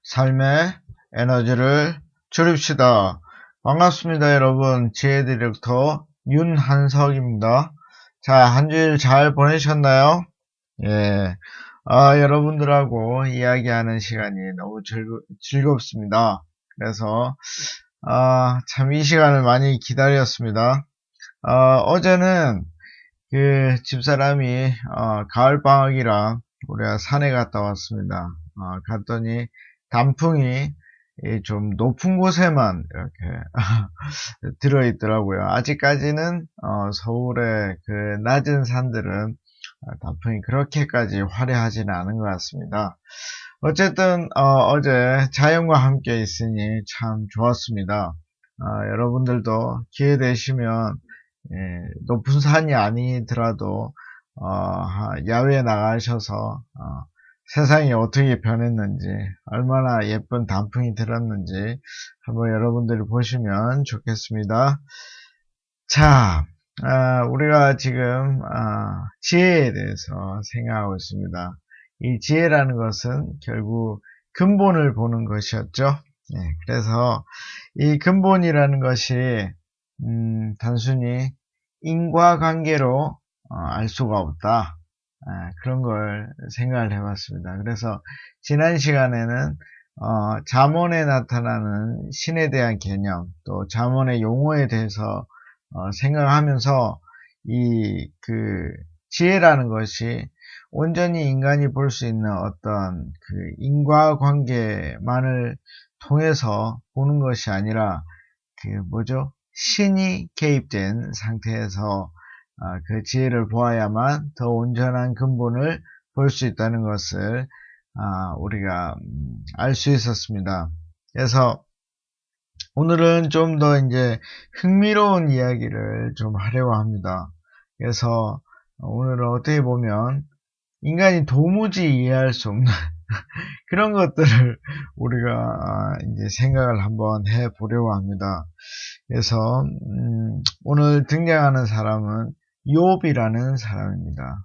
삶의 에너지를 줄입시다. 반갑습니다, 여러분. 지혜 디렉터 윤한석입니다. 자, 한 주일 잘 보내셨나요? 예. 여러분들하고 이야기하는 시간이 너무 즐겁습니다. 그래서, 참 이 시간을 많이 기다렸습니다. 어제는 그 집사람이, 가을방학이라 우리가 산에 갔다 왔습니다. 갔더니 단풍이 좀 높은 곳에만 이렇게 들어있더라고요. 아직까지는 서울의 그 낮은 산들은 단풍이 그렇게까지 화려하지는 않은 것 같습니다. 어쨌든 어제 자연과 함께 있으니 참 좋았습니다. 여러분들도 기회 되시면 높은 산이 아니더라도 야외에 나가셔서 세상이 어떻게 변했는지, 얼마나 예쁜 단풍이 들었는지 한번 여러분들이 보시면 좋겠습니다. 자, 우리가 지금 지혜에 대해서 생각하고 있습니다. 이 지혜라는 것은 결국 근본을 보는 것이었죠. 그래서 이 근본이라는 것이 단순히 인과관계로 알 수가 없다. 그런 걸 생각을 해봤습니다. 그래서 지난 시간에는 잠언에 나타나는 신에 대한 개념, 또 잠언의 용어에 대해서 생각하면서 이 지혜라는 것이 온전히 인간이 볼 수 있는 어떤 그 인과관계만을 통해서 보는 것이 아니라 신이 개입된 상태에서 그 지혜를 보아야만 더 온전한 근본을 볼 수 있다는 것을 우리가 알 수 있었습니다. 그래서 오늘은 좀 더 이제 흥미로운 이야기를 좀 하려고 합니다. 그래서 오늘은 어떻게 보면 인간이 도무지 이해할 수 없는 그런 것들을 우리가 이제 생각을 한번 해 보려고 합니다. 그래서 오늘 등장하는 사람은 욥이라는 사람입니다.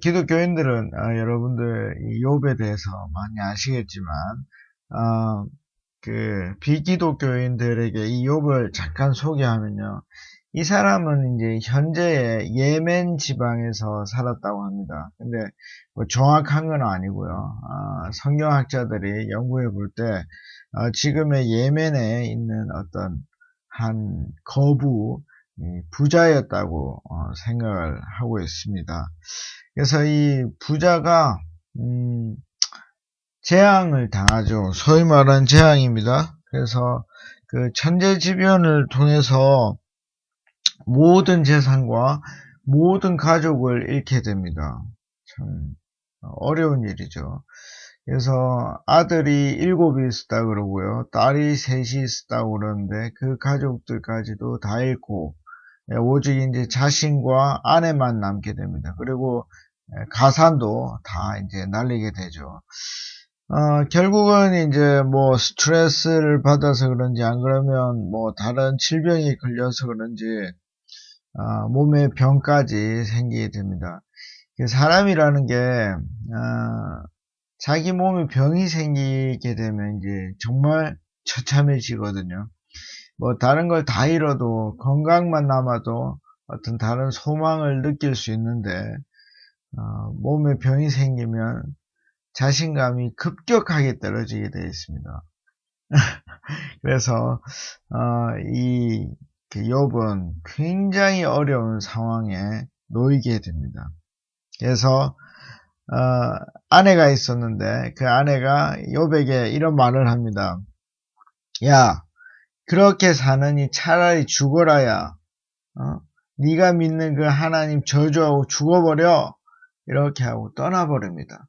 기독교인들은 여러분들 이 욥에 대해서 많이 아시겠지만 비기독교인들에게 이 욥을 잠깐 소개하면요, 이 사람은 이제 현재의 예멘 지방에서 살았다고 합니다. 근데 뭐 정확한 건 아니고요. 성경학자들이 연구해 볼 때 지금의 예멘에 있는 어떤 한 거부 부자였다고 생각을 하고 있습니다. 그래서 이 부자가 재앙을 당하죠. 소위 말하는 재앙입니다. 그래서 그 천재지변을 통해서 모든 재산과 모든 가족을 잃게 됩니다. 참 어려운 일이죠. 그래서 아들이 7이 있었다 그러고요, 딸이 3이 있었다고 그러는데 그 가족들까지도 다 잃고 오직 이제 자신과 아내만 남게 됩니다. 그리고 가산도 다 이제 날리게 되죠. 결국은 이제 뭐 스트레스를 받아서 그런지, 안 그러면 뭐 다른 질병이 걸려서 그런지 몸에 병까지 생기게 됩니다. 사람이라는 게 자기 몸에 병이 생기게 되면 이제 정말 처참해지거든요. 뭐 다른 걸 다 잃어도 건강만 남아도 어떤 다른 소망을 느낄 수 있는데 몸에 병이 생기면 자신감이 급격하게 떨어지게 되어 있습니다. 그래서 이 욥은 굉장히 어려운 상황에 놓이게 됩니다. 그래서 아내가 있었는데 그 아내가 욥에게 이런 말을 합니다. 야, 그렇게 사느니 차라리 죽어라야. 네가 믿는 그 하나님 저주하고 죽어버려. 이렇게 하고 떠나버립니다.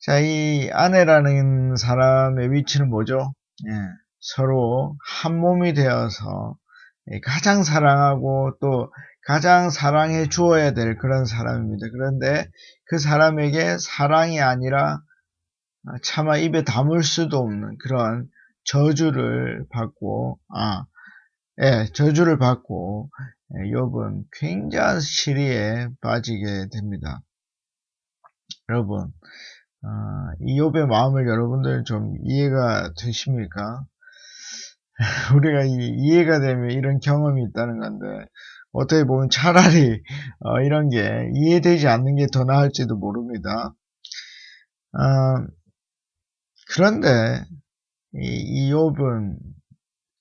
자, 이 아내라는 사람의 위치는 뭐죠? 서로 한 몸이 되어서 가장 사랑하고 또 가장 사랑해 주어야 될 그런 사람입니다. 그런데 그 사람에게 사랑이 아니라 차마 입에 담을 수도 없는 그런 저주를 받고 욥은 굉장한 시리에 빠지게 됩니다. 여러분, 이욥의 마음을 여러분들 좀 이해가 되십니까? 우리가 이해가 되면 이런 경험이 있다는 건데, 어떻게 보면 차라리 이런 게 이해되지 않는 게 더 나을지도 모릅니다. 그런데 이 이욥은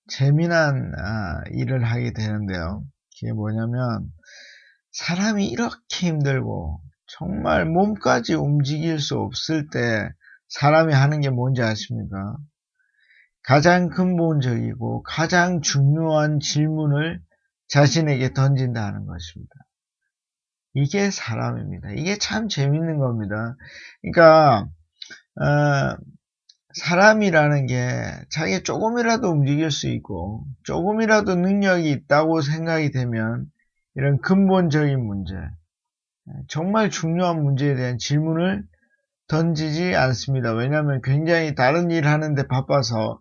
재미난 일을 하게 되는데요. 그게 뭐냐면 사람이 이렇게 힘들고 정말 몸까지 움직일 수 없을 때 사람이 하는 게 뭔지 아십니까? 가장 근본적이고 가장 중요한 질문을 자신에게 던진다는 것입니다. 이게 사람입니다. 이게 참 재밌는 겁니다. 그러니까 사람이라는 게 자기 조금이라도 움직일 수 있고 조금이라도 능력이 있다고 생각이 되면 이런 근본적인 문제, 정말 중요한 문제에 대한 질문을 던지지 않습니다. 왜냐하면 굉장히 다른 일 하는데 바빠서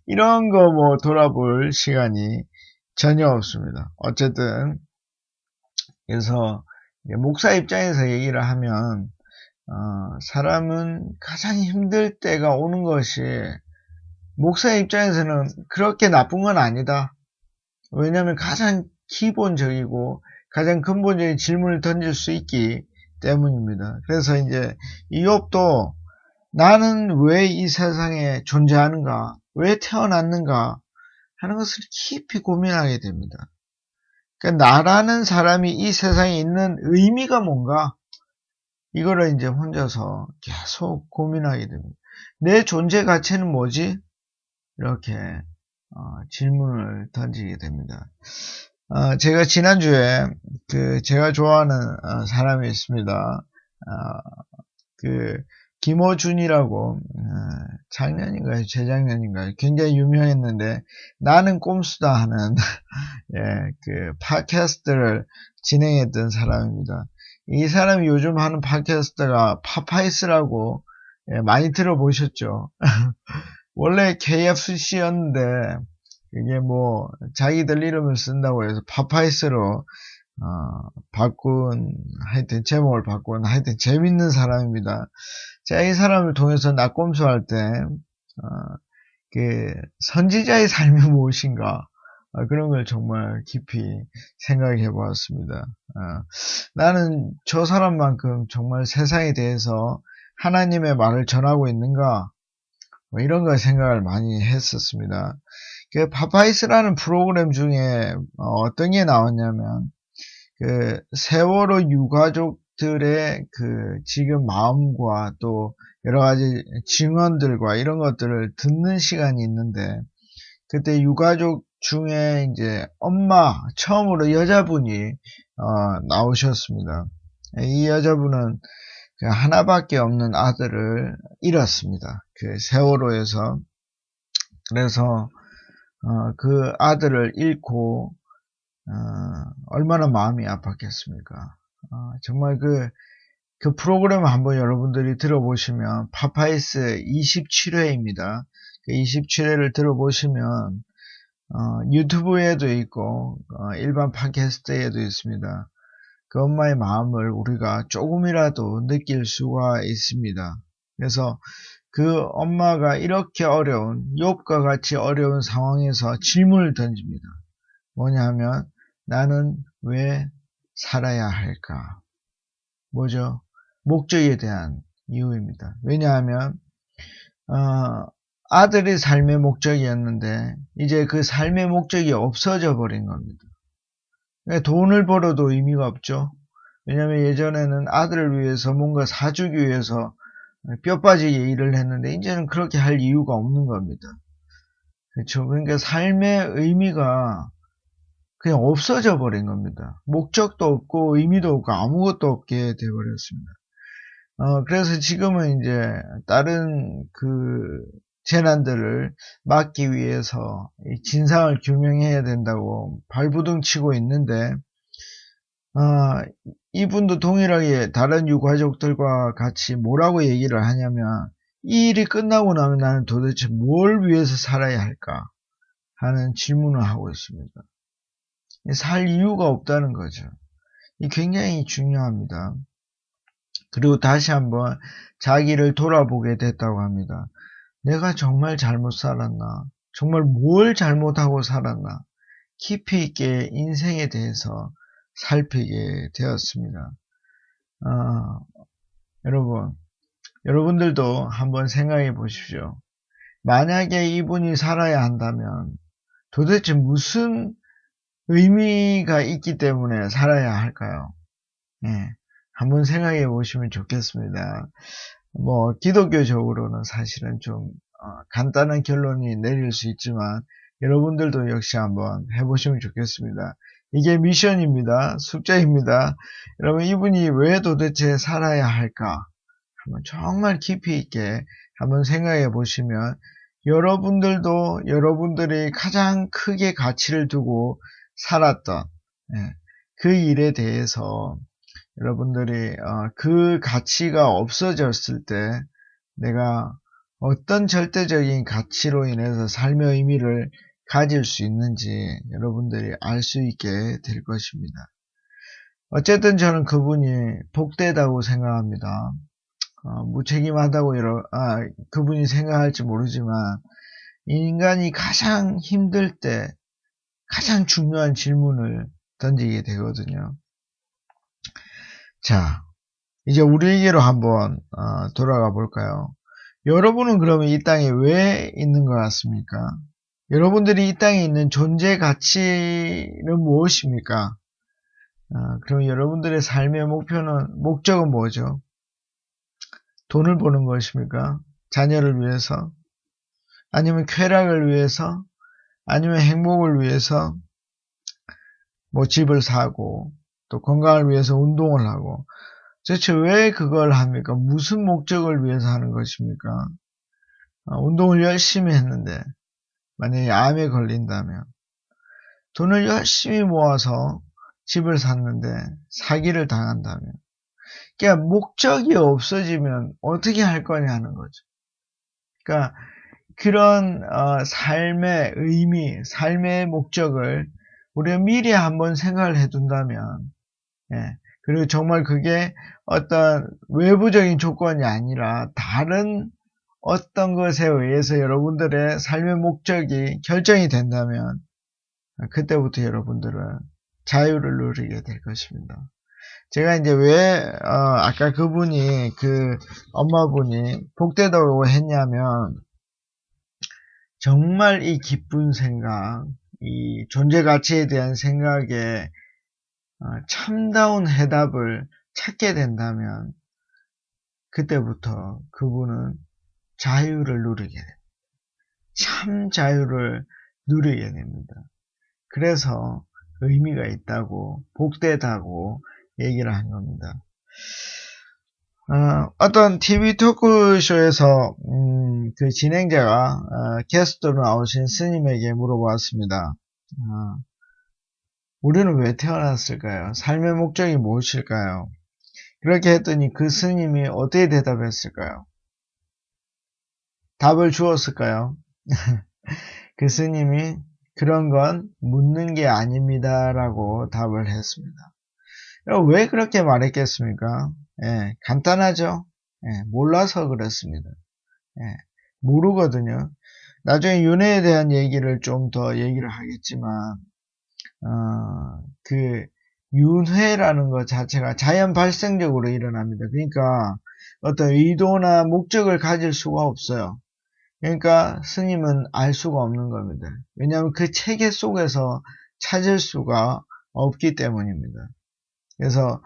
이런 거 뭐 돌아볼 시간이 전혀 없습니다. 어쨌든 그래서 목사 입장에서 얘기를 하면 사람은 가장 힘들 때가 오는 것이 목사 입장에서는 그렇게 나쁜 건 아니다. 왜냐하면 가장 기본적이고 가장 근본적인 질문을 던질 수 있기 때문입니다. 그래서 이제 이욥도 나는 왜 이 세상에 존재하는가, 왜 태어났는가 하는 것을 깊이 고민하게 됩니다. 그러니까 나라는 사람이 이 세상에 있는 의미가 뭔가, 이거를 이제 혼자서 계속 고민하게 됩니다. 내 존재 가치는 뭐지? 이렇게 질문을 던지게 됩니다. 제가 지난주에 제가 좋아하는 사람이 있습니다. 김어준이라고 작년인가요? 재작년인가요? 굉장히 유명했는데 나는 꼼수다 하는 팟캐스트를 진행했던 사람입니다. 이 사람이 요즘 하는 팟캐스트가 파파이스라고 많이 들어보셨죠? 원래 KFC였는데 이게 뭐 자기들 이름을 쓴다고 해서 파파이스로 하여튼 제목을 바꾼 하여튼 재밌는 사람입니다. 제가 이 사람을 통해서 낙곰수할 때 선지자의 삶이 무엇인가 그런 걸 정말 깊이 생각해 보았습니다. 나는 저 사람만큼 정말 세상에 대해서 하나님의 말을 전하고 있는가 뭐 이런 걸 생각을 많이 했었습니다. 파파이스라는 프로그램 중에 어떤 게 나왔냐면 세월호 유가족들의 지금 마음과 또 여러 가지 증언들과 이런 것들을 듣는 시간이 있는데 그때 유가족 중에 이제 엄마 처음으로 여자분이 나오셨습니다. 이 여자분은 하나밖에 없는 아들을 잃었습니다. 세월호에서. 그래서 그 아들을 잃고 얼마나 마음이 아팠겠습니까? 정말 그 프로그램 한번 여러분들이 들어보시면 파파이스 27회입니다. 그 27회를 들어보시면 유튜브에도 있고 일반 팟캐스트에도 있습니다. 그 엄마의 마음을 우리가 조금이라도 느낄 수가 있습니다. 그래서 그 엄마가 이렇게 어려운 욥과 같이 어려운 상황에서 질문을 던집니다. 뭐냐 하면 나는 왜 살아야 할까? 뭐죠? 목적에 대한 이유입니다. 왜냐하면 아들이 삶의 목적이었는데 이제 그 삶의 목적이 없어져 버린 겁니다. 돈을 벌어도 의미가 없죠. 왜냐하면 예전에는 아들을 위해서 뭔가 사주기 위해서 뼈 빠지게 일을 했는데 이제는 그렇게 할 이유가 없는 겁니다. 그렇죠. 그러니까 삶의 의미가 그냥 없어져 버린 겁니다. 목적도 없고 의미도 없고 아무것도 없게 되어버렸습니다. 그래서 지금은 이제 다른 재난들을 막기 위해서 진상을 규명해야 된다고 발부둥 치고 있는데 이분도 동일하게 다른 유가족들과 같이 뭐라고 얘기를 하냐면 이 일이 끝나고 나면 나는 도대체 뭘 위해서 살아야 할까 하는 질문을 하고 있습니다. 살 이유가 없다는 거죠. 이 굉장히 중요합니다. 그리고 다시 한번 자기를 돌아보게 됐다고 합니다. 내가 정말 잘못 살았나? 정말 뭘 잘못하고 살았나? 깊이 있게 인생에 대해서 살피게 되었습니다. 여러분, 여러분들도 한번 생각해 보십시오. 만약에 이분이 살아야 한다면 도대체 무슨 의미가 있기 때문에 살아야 할까요? 예, 한번 생각해 보시면 좋겠습니다. 기독교적으로는 사실은 좀 간단한 결론이 내릴 수 있지만 여러분들도 역시 한번 해보시면 좋겠습니다. 이게 미션입니다. 숙제입니다. 여러분, 이분이 왜 도대체 살아야 할까? 한번 정말 깊이 있게 한번 생각해 보시면 여러분들도 여러분들이 가장 크게 가치를 두고 살았던 그 일에 대해서 여러분들이 그 가치가 없어졌을 때 내가 어떤 절대적인 가치로 인해서 삶의 의미를 가질 수 있는지 여러분들이 알 수 있게 될 것입니다. 어쨌든 저는 그분이 복되다고 생각합니다. 무책임하다고 그분이 생각할지 모르지만 인간이 가장 힘들 때 가장 중요한 질문을 던지게 되거든요. 자, 이제 우리에게로 한번 돌아가 볼까요? 여러분은 그러면 이 땅에 왜 있는 것 같습니까? 여러분들이 이 땅에 있는 존재 가치는 무엇입니까? 그럼 여러분들의 삶의 목적은 뭐죠? 돈을 버는 것입니까? 자녀를 위해서? 아니면 쾌락을 위해서? 아니면 행복을 위해서? 집을 사고, 또 건강을 위해서 운동을 하고, 도대체 왜 그걸 합니까? 무슨 목적을 위해서 하는 것입니까? 운동을 열심히 했는데, 만약에 암에 걸린다면, 돈을 열심히 모아서 집을 샀는데, 사기를 당한다면, 그러니까 목적이 없어지면 어떻게 할 거냐는 거죠. 그러니까 그런 삶의 의미, 삶의 목적을 우리가 미리 한번 생각을 해둔다면, 그리고 정말 그게 어떤 외부적인 조건이 아니라 다른 어떤 것에 의해서 여러분들의 삶의 목적이 결정이 된다면 그때부터 여러분들은 자유를 누리게 될 것입니다. 제가 이제 왜 아까 그분이 그 엄마분이 복되다고 했냐면 정말 이 기쁜 생각, 이 존재 가치에 대한 생각에 참다운 해답을 찾게 된다면 그때부터 그분은 자유를 누리게 됩니다. 참 자유를 누리게 됩니다. 그래서 의미가 있다고 복되다고 얘기를 한 겁니다. 어떤 TV 토크쇼에서 그 진행자가 게스트로 나오신 스님에게 물어보았습니다. 우리는 왜 태어났을까요? 삶의 목적이 무엇일까요? 그렇게 했더니 그 스님이 어떻게 대답했을까요? 답을 주었을까요? 그 스님이 그런 건 묻는 게 아닙니다 라고 답을 했습니다. 왜 그렇게 말했겠습니까? 간단하죠? 몰라서 그렇습니다. 모르거든요. 나중에 윤회에 대한 얘기를 좀 더 얘기를 하겠지만 그 윤회라는 것 자체가 자연 발생적으로 일어납니다. 그러니까 어떤 의도나 목적을 가질 수가 없어요. 그러니까 스님은 알 수가 없는 겁니다. 왜냐하면 그 체계 속에서 찾을 수가 없기 때문입니다. 그래서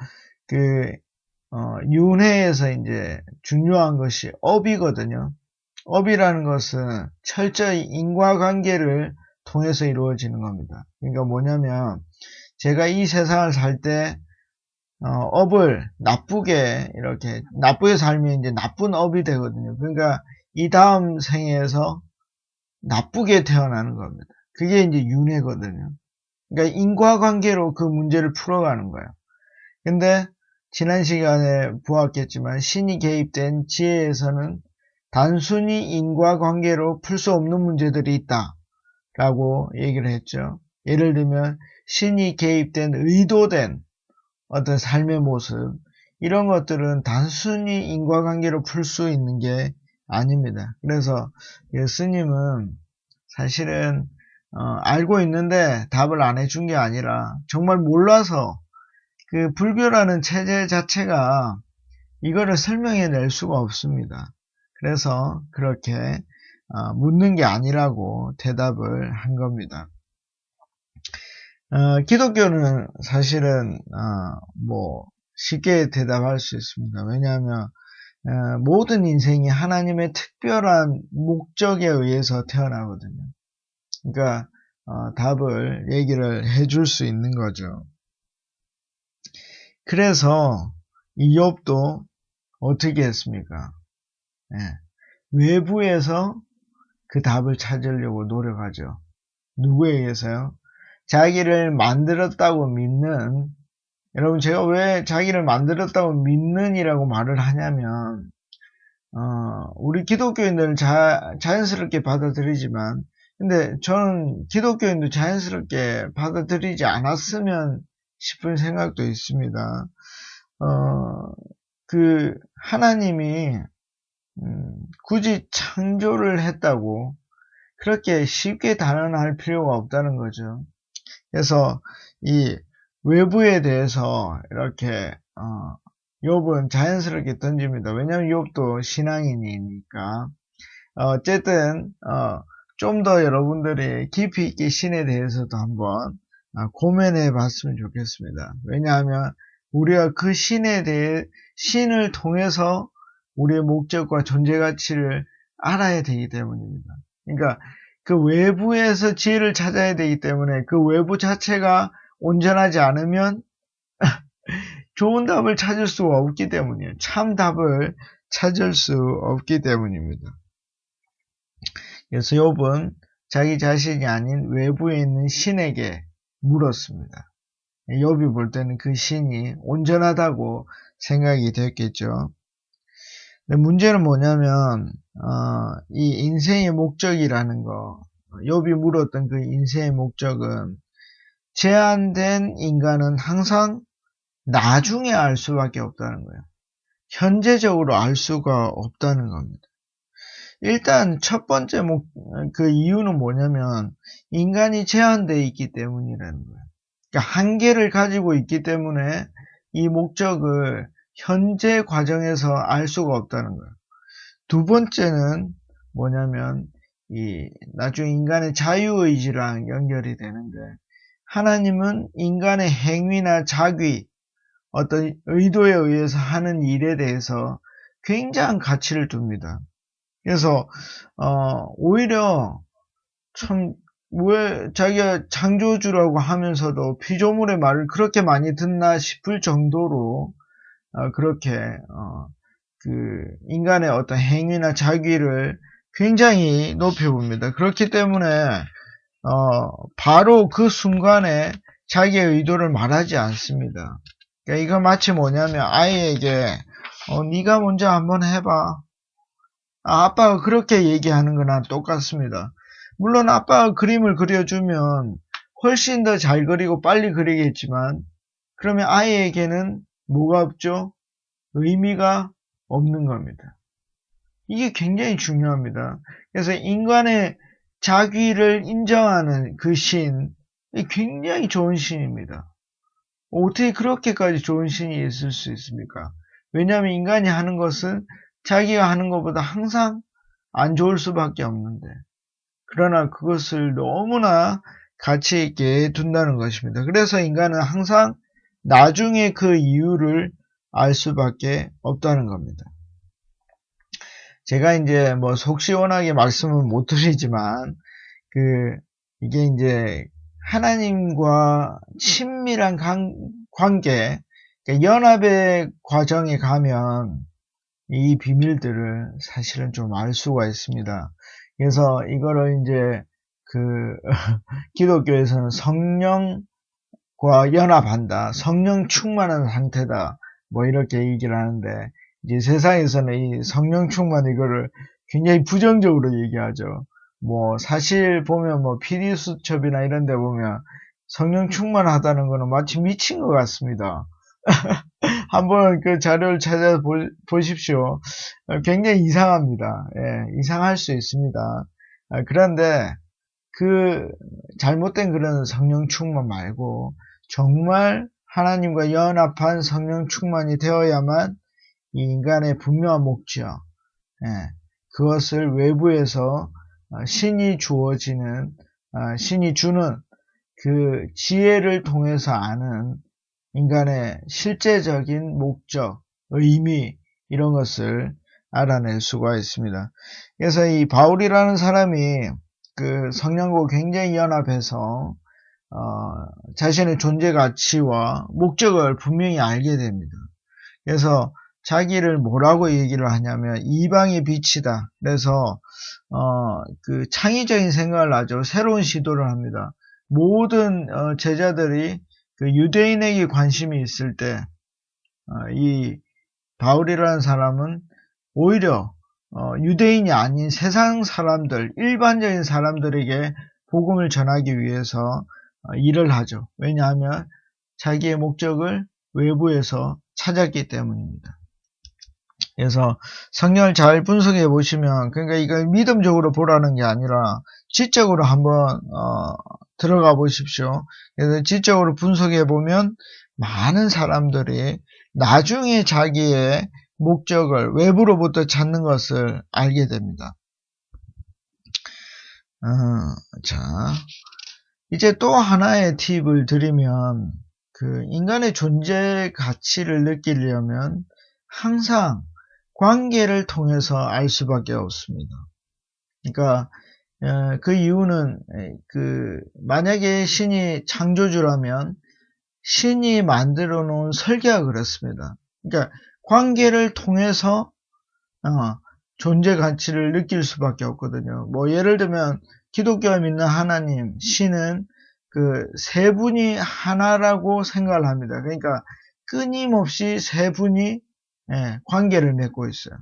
윤회에서 이제 중요한 것이 업이거든요. 업이라는 것은 철저히 인과관계를 통해서 이루어지는 겁니다. 그러니까 뭐냐면 제가 이 세상을 살 때 업을 나쁘게 살면 이제 나쁜 업이 되거든요. 그러니까 이 다음 생에서 나쁘게 태어나는 겁니다. 그게 이제 윤회거든요. 그러니까 인과관계로 그 문제를 풀어가는 거예요. 근데 지난 시간에 보았겠지만 신이 개입된 지혜에서는 단순히 인과관계로 풀 수 없는 문제들이 있다 라고 얘기를 했죠. 예를 들면 신이 개입된 의도된 어떤 삶의 모습, 이런 것들은 단순히 인과관계로 풀 수 있는 게 아닙니다. 그래서 스님은 사실은 알고 있는데 답을 안 해준 게 아니라 정말 몰라서 그 불교라는 체제 자체가 이거를 설명해낼 수가 없습니다. 그래서 그렇게 묻는 게 아니라고 대답을 한 겁니다. 기독교는 사실은 뭐 쉽게 대답할 수 있습니다. 왜냐하면 모든 인생이 하나님의 특별한 목적에 의해서 태어나거든요. 그러니까 답을 얘기를 해줄 수 있는 거죠. 그래서 이 욥도 어떻게 했습니까? 외부에서 그 답을 찾으려고 노력하죠. 누구에 의해서요? 자기를 만들었다고 믿는, 여러분 제가 왜 자기를 만들었다고 믿는이라고 말을 하냐면 우리 기독교인들은 자연스럽게 받아들이지만, 근데 저는 기독교인도 자연스럽게 받아들이지 않았으면 싶은 생각도 있습니다. 그 하나님이 굳이 창조를 했다고 그렇게 쉽게 단언할 필요가 없다는 거죠. 그래서 이 외부에 대해서 이렇게 욥은 자연스럽게 던집니다. 왜냐하면 욥도 신앙인이니까. 어쨌든 좀 더 여러분들이 깊이 있게 신에 대해서도 한번 고민해 봤으면 좋겠습니다. 왜냐하면 우리가 그 신에 대해 신을 통해서 우리의 목적과 존재 가치를 알아야 되기 때문입니다. 그러니까 그 외부에서 지혜를 찾아야 되기 때문에 그 외부 자체가 온전하지 않으면 좋은 답을 찾을 수가 없기 때문이에요. 참 답을 찾을 수 없기 때문입니다. 그래서 욥은 자기 자신이 아닌 외부에 있는 신에게 물었습니다. 욥이 볼 때는 그 신이 온전하다고 생각이 됐겠죠. 근데 문제는 뭐냐면 이 인생의 목적이라는 거, 욥이 물었던 그 인생의 목적은 제한된 인간은 항상 나중에 알 수밖에 없다는 거예요. 현재적으로 알 수가 없다는 겁니다. 일단 첫 번째 그 이유는 뭐냐면 인간이 제한되어 있기 때문이라는 거예요. 그러니까 한계를 가지고 있기 때문에 이 목적을 현재 과정에서 알 수가 없다는 거예요. 두 번째는 뭐냐면 나중에 인간의 자유의지랑 연결이 되는데, 하나님은 인간의 행위나 자귀, 어떤 의도에 의해서 하는 일에 대해서 굉장한 가치를 둡니다. 그래서 오히려 참 왜 자기가 창조주라고 하면서도 피조물의 말을 그렇게 많이 듣나 싶을 정도로 그렇게 그 인간의 어떤 행위나 자귀를 굉장히 높여봅니다. 그렇기 때문에 바로 그 순간에 자기의 의도를 말하지 않습니다. 그러니까 이거 마치 뭐냐면 아이에게 네가 먼저 한번 해봐. 아빠가 그렇게 얘기하는 거랑 똑같습니다. 물론 아빠가 그림을 그려주면 훨씬 더 잘 그리고 빨리 그리겠지만, 그러면 아이에게는 뭐가 없죠? 의미가 없는 겁니다. 이게 굉장히 중요합니다. 그래서 인간의 자귀를 인정하는 그 신, 굉장히 좋은 신입니다. 어떻게 그렇게까지 좋은 신이 있을 수 있습니까? 왜냐하면 인간이 하는 것은 자기가 하는 것보다 항상 안 좋을 수밖에 없는데, 그러나 그것을 너무나 가치 있게 둔다는 것입니다. 그래서 인간은 항상 나중에 그 이유를 알 수밖에 없다는 겁니다. 제가 이제 뭐 속 시원하게 말씀은 못 드리지만, 이게 이제 하나님과 친밀한 관계, 그러니까 연합의 과정에 가면 이 비밀들을 사실은 좀 알 수가 있습니다. 그래서 이거를 이제 기독교에서는 성령과 연합한다, 성령 충만한 상태다, 뭐 이렇게 얘기를 하는데, 이제 세상에서는 이 성령 충만 이거를 굉장히 부정적으로 얘기하죠. 뭐 사실 보면 뭐 PD수첩이나 이런 데 보면 성령 충만하다는 거는 마치 미친 것 같습니다. 한번 그 자료를 찾아보십시오. 굉장히 이상합니다. 예, 이상할 수 있습니다. 그런데 그 잘못된 그런 성령 충만 말고 정말 하나님과 연합한 성령 충만이 되어야만 이 인간의 분명한 목적, 예, 그것을 외부에서 신이 주어지는, 신이 주는 그 지혜를 통해서 아는 인간의 실제적인 목적, 의미, 이런 것을 알아낼 수가 있습니다. 그래서 이 바울이라는 사람이 그 성령과 굉장히 연합해서 자신의 존재 가치와 목적을 분명히 알게 됩니다. 그래서 자기를 뭐라고 얘기를 하냐면 이방의 빛이다. 그래서 그 창의적인 생각을 하죠. 새로운 시도를 합니다. 모든 제자들이 그 유대인에게 관심이 있을 때 이 바울이라는 사람은 오히려 유대인이 아닌 세상 사람들, 일반적인 사람들에게 복음을 전하기 위해서 일을 하죠. 왜냐하면 자기의 목적을 외부에서 찾았기 때문입니다. 그래서 성경을 잘 분석해 보시면, 그러니까 이걸 믿음적으로 보라는 게 아니라 지적으로 한번 들어가 보십시오. 그래서 지적으로 분석해 보면 많은 사람들이 나중에 자기의 목적을 외부로부터 찾는 것을 알게 됩니다. 자, 이제 또 하나의 팁을 드리면, 그 인간의 존재 가치를 느끼려면 항상 관계를 통해서 알 수밖에 없습니다. 그러니까 그 이유는 그 만약에 신이 창조주라면 신이 만들어 놓은 설계가 그렇습니다. 그러니까 관계를 통해서 존재 가치를 느낄 수밖에 없거든요. 뭐 예를 들면 기독교가 믿는 하나님, 신은 그 세 분이 하나라고 생각을 합니다. 그러니까 끊임없이 세 분이 관계를 맺고 있어요.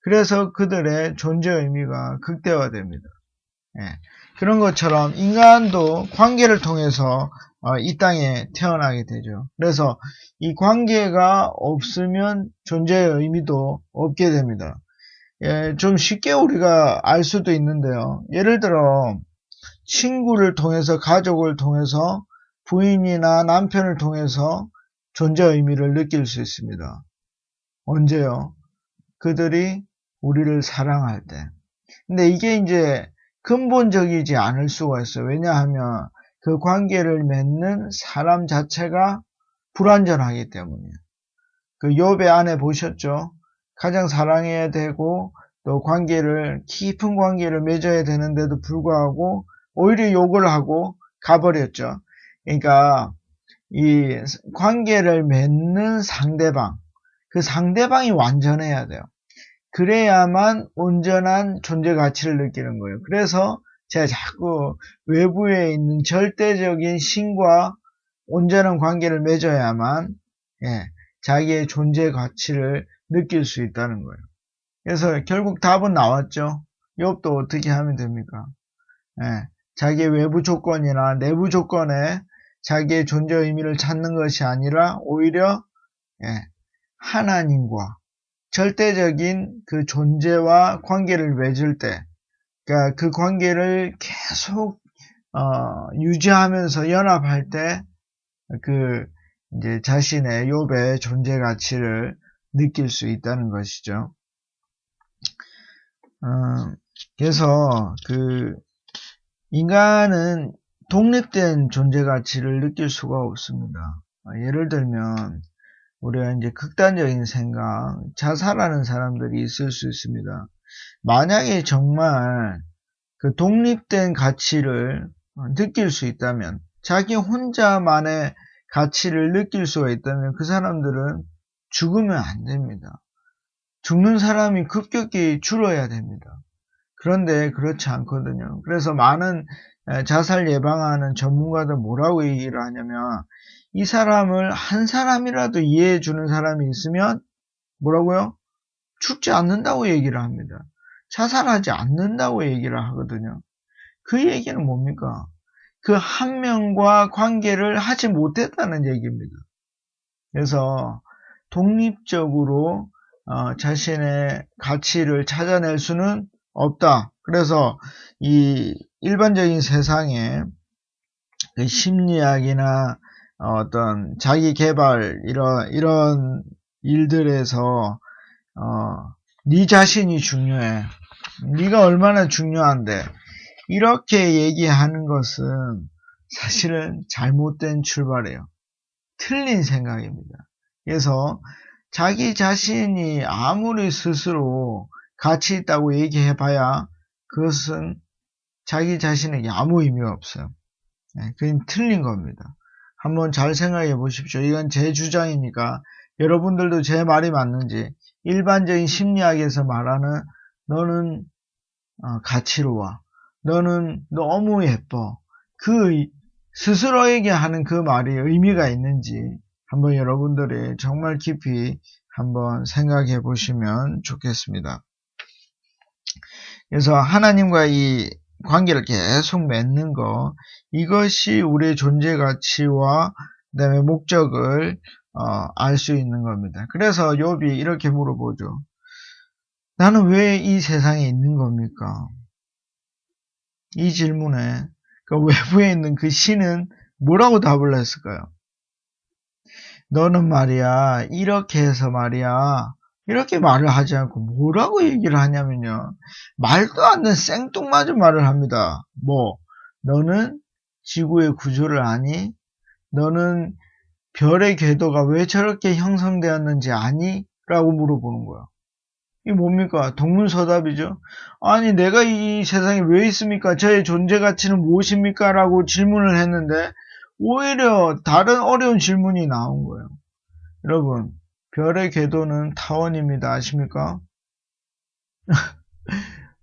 그래서 그들의 존재 의미가 극대화됩니다. 그런 것처럼 인간도 관계를 통해서 이 땅에 태어나게 되죠. 그래서 이 관계가 없으면 존재의 의미도 없게 됩니다. 좀 쉽게 우리가 알 수도 있는데요. 예를 들어 친구를 통해서, 가족을 통해서, 부인이나 남편을 통해서 존재 의미를 느낄 수 있습니다. 언제요? 그들이 우리를 사랑할 때. 근데 이게 이제 근본적이지 않을 수가 있어요. 왜냐하면 그 관계를 맺는 사람 자체가 불완전하기 때문이에요. 그 욥의 아내 보셨죠? 가장 사랑해야 되고 또 깊은 관계를 맺어야 되는데도 불구하고 오히려 욕을 하고 가버렸죠. 그러니까 이 관계를 맺는 상대방, 그 상대방이 완전해야 돼요. 그래야만 온전한 존재 가치를 느끼는 거예요. 그래서 제가 자꾸 외부에 있는 절대적인 신과 온전한 관계를 맺어야만 자기의 존재 가치를 느낄 수 있다는 거예요. 그래서 결국 답은 나왔죠. 욥도 어떻게 하면 됩니까? 자기의 외부 조건이나 내부 조건에 자기의 존재 의미를 찾는 것이 아니라 오히려 하나님과 절대적인 그 존재와 관계를 맺을 때, 그러니까 그 관계를 계속 유지하면서 연합할 때, 그 이제 자신의 욥의 존재 가치를 느낄 수 있다는 것이죠. 그래서 그 인간은 독립된 존재 가치를 느낄 수가 없습니다. 예를 들면 우리가 이제 극단적인 생각, 자살하는 사람들이 있을 수 있습니다. 만약에 정말 그 독립된 가치를 느낄 수 있다면, 자기 혼자만의 가치를 느낄 수가 있다면 그 사람들은 죽으면 안 됩니다. 죽는 사람이 급격히 줄어야 됩니다. 그런데 그렇지 않거든요. 그래서 많은 자살 예방하는 전문가들 뭐라고 얘기를 하냐면, 이 사람을 한 사람이라도 이해해 주는 사람이 있으면 뭐라고요? 죽지 않는다고 얘기를 합니다. 자살하지 않는다고 얘기를 하거든요. 그 얘기는 뭡니까? 그 한 명과 관계를 하지 못했다는 얘기입니다. 그래서 독립적으로 자신의 가치를 찾아낼 수는 없다. 그래서 이 일반적인 세상에 그 심리학이나 어떤 자기 개발 이런 일들에서 네 자신이 중요해. 네가 얼마나 중요한데 이렇게 얘기하는 것은 사실은 잘못된 출발이에요. 틀린 생각입니다. 그래서 자기 자신이 아무리 스스로 가치 있다고 얘기해봐야 그것은 자기 자신에게 아무 의미가 없어요. 그건 틀린 겁니다. 한번 잘 생각해 보십시오. 이건 제 주장이니까 여러분들도 제 말이 맞는지, 일반적인 심리학에서 말하는 너는 가치로워, 너는 너무 예뻐, 그 스스로에게 하는 그 말이 의미가 있는지 한번 여러분들이 정말 깊이 한번 생각해 보시면 좋겠습니다. 그래서 하나님과 이 관계를 계속 맺는 거, 이것이 우리의 존재 가치와 그다음에 목적을 알 수 있는 겁니다. 그래서 욥이 이렇게 물어보죠. 나는 왜 이 세상에 있는 겁니까? 이 질문에 그 외부에 있는 그 신은 뭐라고 답을 했을까요? 너는 말이야, 이렇게 해서 말이야, 이렇게 말을 하지 않고 뭐라고 얘기를 하냐면요. 말도 안 되는 생뚱맞은 말을 합니다. 너는 지구의 구조를 아니? 너는 별의 궤도가 왜 저렇게 형성되었는지 아니? 라고 물어보는 거야. 이게 뭡니까? 동문서답이죠. 아니, 내가 이 세상에 왜 있습니까? 저의 존재 가치는 무엇입니까? 라고 질문을 했는데 오히려 다른 어려운 질문이 나온 거예요. 여러분, 별의 궤도는 타원입니다. 아십니까?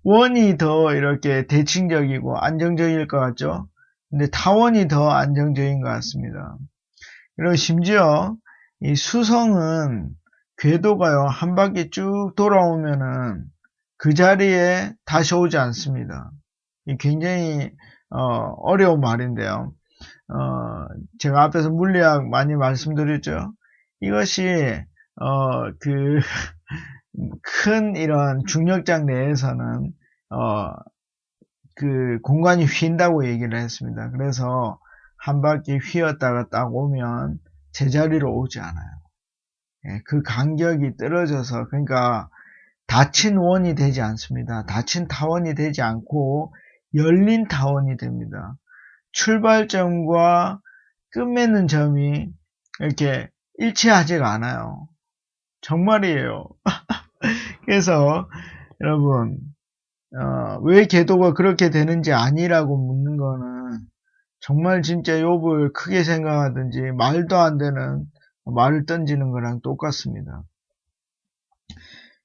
원이 더 이렇게 대칭적이고 안정적일 것 같죠? 근데 타원이 더 안정적인 것 같습니다. 그리고 심지어 이 수성은 궤도가요, 한 바퀴 쭉 돌아오면은 그 자리에 다시 오지 않습니다. 이 굉장히 어려운 말인데요. 제가 앞에서 물리학 많이 말씀드렸죠. 이것이 큰 이런 중력장 내에서는 그 공간이 휜다고 얘기를 했습니다. 그래서 한 바퀴 휘었다가 딱 오면 제자리로 오지 않아요. 그 간격이 떨어져서, 그러니까 닫힌 원이 되지 않습니다. 닫힌 타원이 되지 않고 열린 타원이 됩니다. 출발점과 끝맺는 점이 이렇게 일치하지가 않아요. 정말이에요. 그래서 여러분, 왜 궤도가 그렇게 되는지 아니라고 묻는 거는 정말 진짜 욥을 크게 생각하든지 말도 안 되는 말을 던지는 거랑 똑같습니다.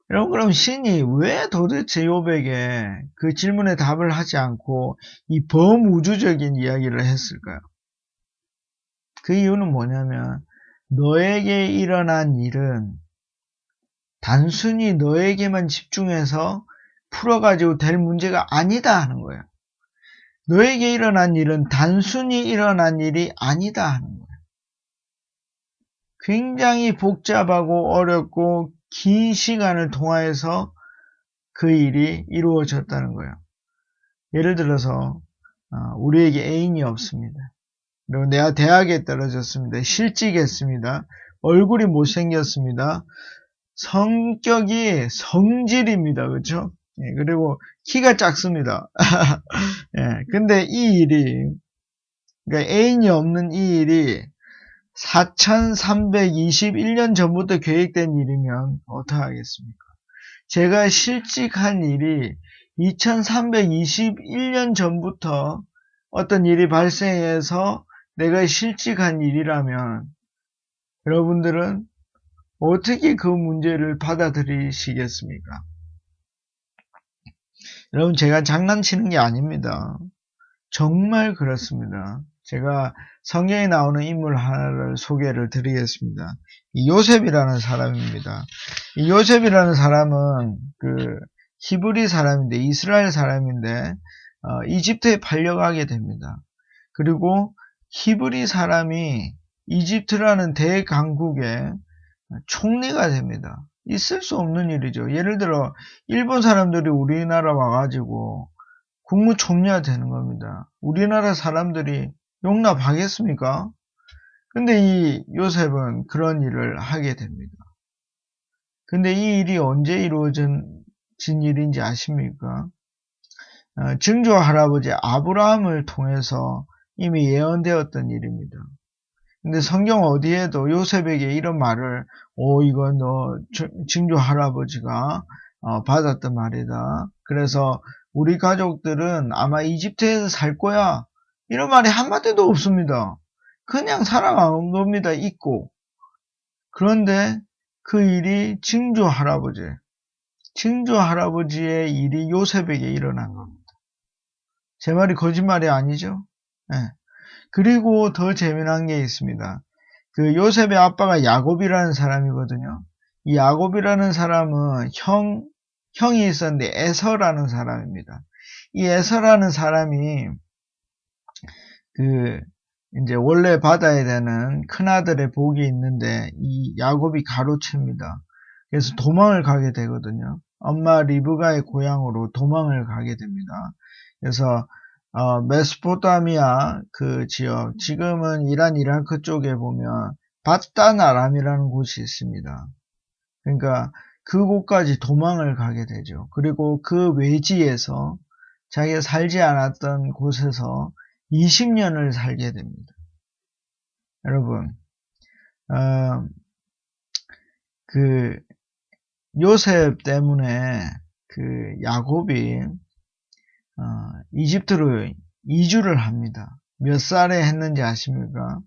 여러분, 그럼 신이 왜 도대체 욥에게 그 질문에 답을 하지 않고 이 범우주적인 이야기를 했을까요? 그 이유는 뭐냐면 너에게 일어난 일은 단순히 너에게만 집중해서 풀어가지고 될 문제가 아니다 하는 거예요. 너에게 일어난 일은 단순히 일어난 일이 아니다 하는 거예요. 굉장히 복잡하고 어렵고 긴 시간을 통하여서 그 일이 이루어졌다는 거예요. 예를 들어서 우리에게 애인이 없습니다. 그리고 내가 대학에 떨어졌습니다. 실직했습니다. 얼굴이 못생겼습니다. 성격이 성질입니다. 그렇죠? 그리고 키가 작습니다. 근데 이 일이, 그러니까 애인이 없는 이 일이 4321년 전부터 계획된 일이면 어떡하겠습니까? 제가 실직한 일이 2321년 전부터 어떤 일이 발생해서 내가 실직한 일이라면 여러분들은 어떻게 그 문제를 받아들이시겠습니까? 여러분, 제가 장난치는 게 아닙니다. 정말 그렇습니다. 제가 성경에 나오는 인물 하나를 소개를 드리겠습니다. 이 요셉이라는 사람입니다. 이 요셉이라는 사람은 그 히브리 사람인데, 이스라엘 사람인데 이집트에 팔려가게 됩니다. 그리고 히브리 사람이 이집트라는 대강국에 총리가 됩니다. 있을 수 없는 일이죠. 예를 들어 일본 사람들이 우리나라 와가지고 국무총리가 되는 겁니다. 우리나라 사람들이 용납하겠습니까? 근데 이 요셉은 그런 일을 하게 됩니다. 근데 이 일이 언제 이루어진 일인지 아십니까? 증조 할아버지 아브라함을 통해서 이미 예언되었던 일입니다. 근데 성경 어디에도 요셉에게 이런 말을 이건 너 증조 할아버지가 받았던 말이다. 그래서 우리 가족들은 아마 이집트에서 살 거야. 이런 말이 한마디도 없습니다. 그냥 살아간 겁니다. 잊고. 그런데 그 일이 증조 할아버지의 일이 요셉에게 일어난 겁니다. 제 말이 거짓말이 아니죠? 네. 그리고 더 재미난 게 있습니다. 그 요셉의 아빠가 야곱이라는 사람이거든요. 이 야곱이라는 사람은 형이 있었는데 에서라는 사람입니다. 이 에서라는 사람이 이제 원래 받아야 되는 큰아들의 복이 있는데 이 야곱이 가로챕니다. 그래서 도망을 가게 되거든요. 엄마 리브가의 고향으로 도망을 가게 됩니다. 그래서 메소포타미아 그 지역, 지금은 이란 이라크 쪽에 보면 바단 아람이라는 곳이 있습니다. 그러니까 그곳까지 도망을 가게 되죠. 그리고 그 외지에서 자기가 살지 않았던 곳에서 20년을 살게 됩니다. 여러분, 그 요셉 때문에 그 야곱이 이집트로 이주를 합니다. 몇 살에 했는지 아십니까?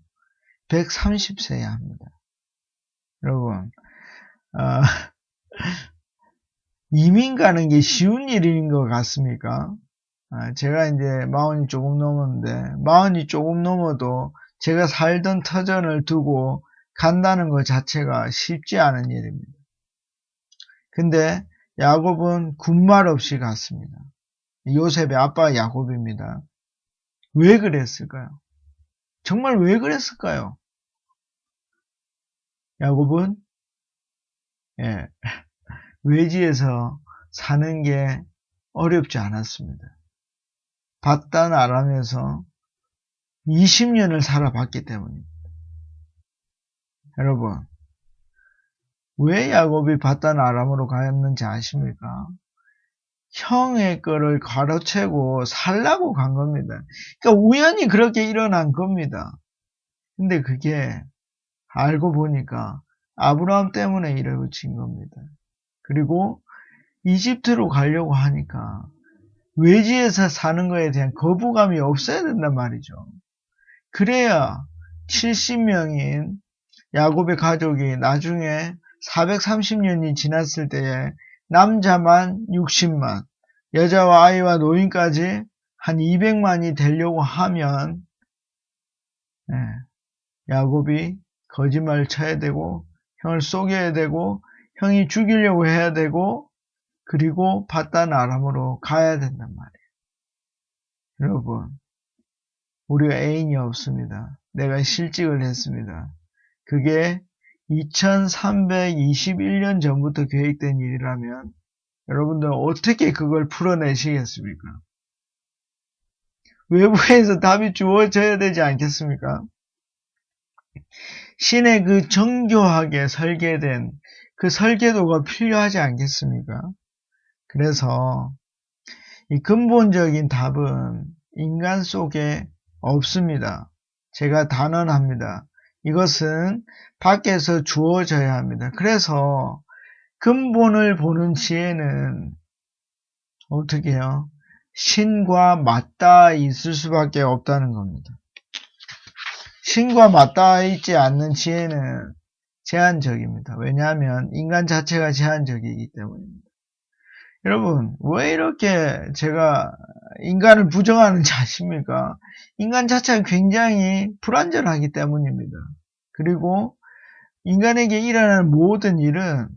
130세에 합니다. 여러분, 이민 가는 게 쉬운 일인 것 같습니까? 제가 이제 40이 조금 넘었는데 40이 조금 넘어도 제가 살던 터전을 두고 간다는 것 자체가 쉽지 않은 일입니다. 근데 야곱은 군말 없이 갔습니다. 요셉의 아빠 야곱입니다. 왜 그랬을까요? 정말 왜 그랬을까요? 야곱은 외지에서 사는 게 어렵지 않았습니다. 바단 아람에서 20년을 살아봤기 때문입니다. 여러분, 왜 야곱이 바단 아람으로 갔는지 아십니까? 형의 거를 가로채고 살라고 간 겁니다. 그러니까 우연히 그렇게 일어난 겁니다. 근데 그게 알고 보니까 아브라함 때문에 이루어진 겁니다. 그리고 이집트로 가려고 하니까 외지에서 사는 거에 대한 거부감이 없어야 된단 말이죠. 그래야 70명인 야곱의 가족이 나중에 430년이 지났을 때에 남자만 60만, 여자와 아이와 노인까지 한 200만이 되려고 하면 야곱이 거짓말을 쳐야 되고 형을 속여야 되고 형이 죽이려고 해야 되고 그리고 바단 아람으로 가야 된단 말이에요. 여러분, 우리가 애인이 없습니다. 내가 실직을 했습니다. 그게 2321년 전부터 계획된 일이라면 여러분들 어떻게 그걸 풀어내시겠습니까? 외부에서 답이 주어져야 되지 않겠습니까? 신의 그 정교하게 설계된 그 설계도가 필요하지 않겠습니까? 그래서 이 근본적인 답은 인간 속에 없습니다. 제가 단언합니다. 이것은 밖에서 주어져야 합니다. 그래서 근본을 보는 지혜는 어떻게 해요? 신과 맞닿아 있을 수밖에 없다는 겁니다. 신과 맞닿아 있지 않는 지혜는 제한적입니다. 왜냐하면 인간 자체가 제한적이기 때문입니다. 여러분, 왜 이렇게 제가 인간을 부정하는지 아십니까? 인간 자체가 굉장히 불완전하기 때문입니다. 그리고 인간에게 일어나는 모든 일은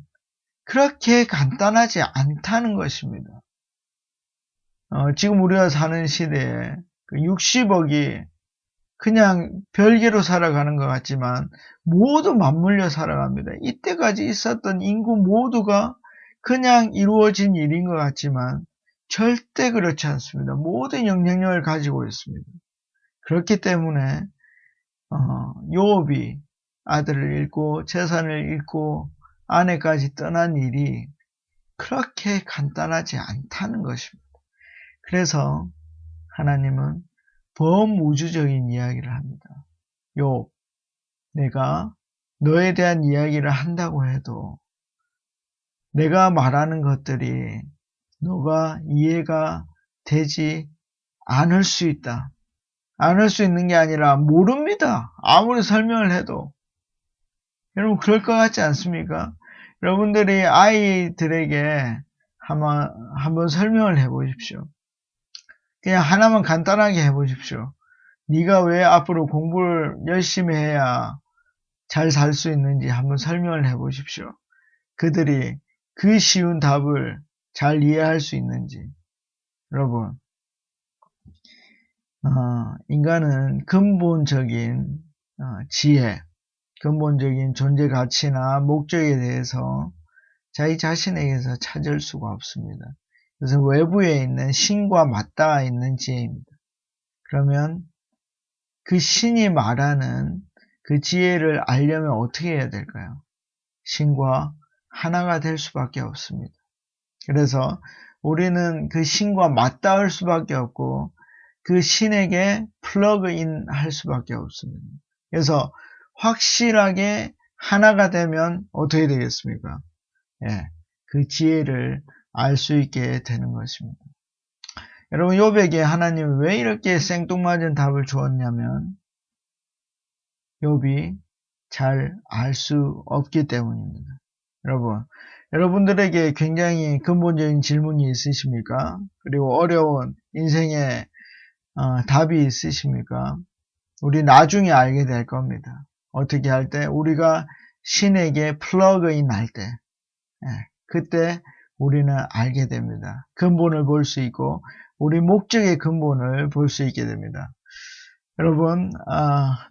그렇게 간단하지 않다는 것입니다. 지금 우리가 사는 시대에 60억이 그냥 별개로 살아가는 것 같지만 모두 맞물려 살아갑니다. 이때까지 있었던 인구 모두가 그냥 이루어진 일인 것 같지만 절대 그렇지 않습니다. 모든 영향력을 가지고 있습니다. 그렇기 때문에 요업이 아들을 잃고 재산을 잃고 아내까지 떠난 일이 그렇게 간단하지 않다는 것입니다. 그래서 하나님은 범우주적인 이야기를 합니다. 욥, 내가 너에 대한 이야기를 한다고 해도 내가 말하는 것들이 너가 이해가 되지 않을 수 있다. 않을 수 있는 게 아니라 모릅니다. 아무리 설명을 해도. 여러분 그럴 것 같지 않습니까? 여러분들이 아이들에게 한번 설명을 해보십시오. 그냥 하나만 간단하게 해보십시오. 네가 왜 앞으로 공부를 열심히 해야 잘 살 수 있는지 한번 설명을 해보십시오. 그들이 그 쉬운 답을 잘 이해할 수 있는지. 여러분, 인간은 근본적인 지혜, 근본적인 존재 가치나 목적에 대해서 자기 자신에게서 찾을 수가 없습니다. 그래서 외부에 있는 신과 맞닿아 있는 지혜입니다. 그러면 그 신이 말하는 그 지혜를 알려면 어떻게 해야 될까요? 신과 하나가 될 수밖에 없습니다. 그래서 우리는 그 신과 맞닿을 수밖에 없고 그 신에게 플러그인 할 수밖에 없습니다. 그래서 확실하게 하나가 되면 어떻게 되겠습니까? 예, 그 지혜를 알 수 있게 되는 것입니다. 여러분 욥에게 하나님이 왜 이렇게 생뚱맞은 답을 주었냐면 욥이 잘 알 수 없기 때문입니다. 여러분들에게 굉장히 근본적인 질문이 있으십니까? 그리고 어려운 인생의 답이 있으십니까? 우리 나중에 알게 될 겁니다. 어떻게 할 때? 우리가 신에게 플러그인 할 때, 그때 우리는 알게 됩니다. 근본을 볼 수 있고 우리 목적의 근본을 볼 수 있게 됩니다. 여러분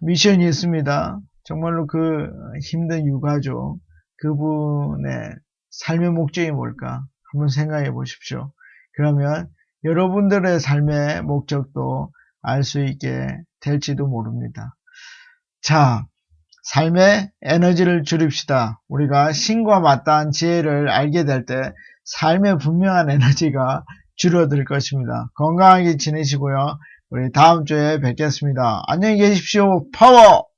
미션이 있습니다. 정말로 그 힘든 유가족 그분의 삶의 목적이 뭘까 한번 생각해 보십시오. 그러면 여러분들의 삶의 목적도 알 수 있게 될지도 모릅니다. 자, 삶의 에너지를 줄입시다. 우리가 신과 맞닿은 지혜를 알게 될 때 삶의 분명한 에너지가 줄어들 것입니다. 건강하게 지내시고요. 우리 다음 주에 뵙겠습니다. 안녕히 계십시오. 파워!